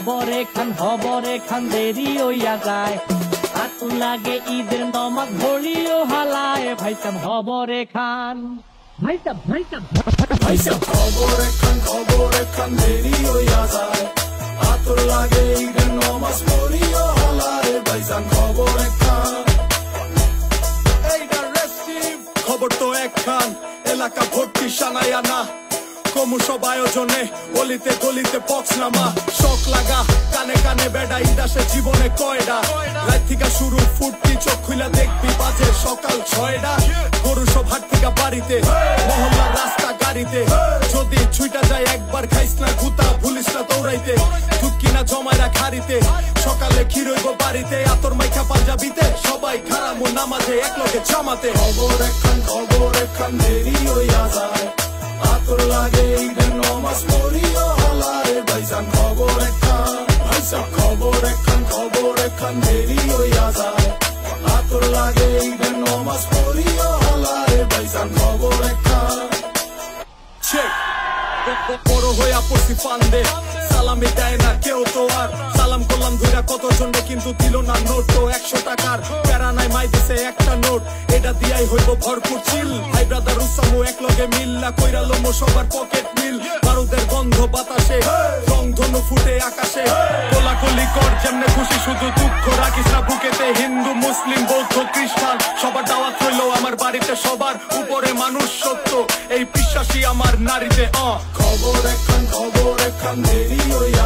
খবরে খান দেরি হইয়া যায় আতুল লাগে ঈদের নমাজ ঘড়িও হালায় ভাইসাব খবরে খান ভাইসাব খবরে খান দেরি হইয়া যায় আতুল লাগে ঈদের নমাজ ঘড়িও হালায় ভাইসাব খবরে খান এইটা রেস্টিভ খবর তো একখান এলাকা ভর্তি সানায়া না কমু সব আয়োজনে গলিতে গলিতে পক্স নামা শখ লাগা কানে কানে বেড়া ইদাসে জীবনে কয়ডা রাত থেকে শুরু ফুটতি চোখ খুলা দেখবি বাজে সকাল 6টা গরু সব হাট থেকে বাড়িতে মহল্লার রাস্তা গাড়িতে যদি ছুইটা যায় একবার খাইস না গুতা ভুলিস না দৌড়াইতে ঢুকি না জমায়রা খারিতে সকালে ক্ষীরইব বাড়িতে আতর মাইখা পাঞ্জাবিতে সবাই খারামো নামাজে একলগে জামাতে খবর একখান দেরি হইয়া যায় আতর লাগে ঈদের নমাজ পড়িও হালায় ভাইসাব খবর একখান দেরি হইয়া যায় আতর লাগে ঈদের নমাজ পড়িও হালায় ভাইসাব খবর একখান বড় হইয়া পড়ছি ফান্দে সালামি দেয় না কেউ তো আর সালাম করলাম ধইরা কতজনে কিন্তু দিল না নোট তো 100 টাকার প্যারা নাই মাই দিছে একটা নোট এটা দিয়াই হইব ভরপুর চিল ভাই ব্রাদার উসামু একলগে মিল্লা কইরা লোমো সবার পকেট মিল বারুদের গন্ধ বাতাসে রংধনু ফুটে আকাশে কোলাকুলি কর যেমনে খুশি শুধু দুঃখ রাখিস না বুকেতে হিন্দু মুসলিম বৌদ্ধ খ্রিস্টান সবার দাওয়াত হইলো আমার বাড়িতে সবার উপরে মানুষ সত্য এই বিশ্বাসী আমার নারীতে খবর একখান দেরি হইয়া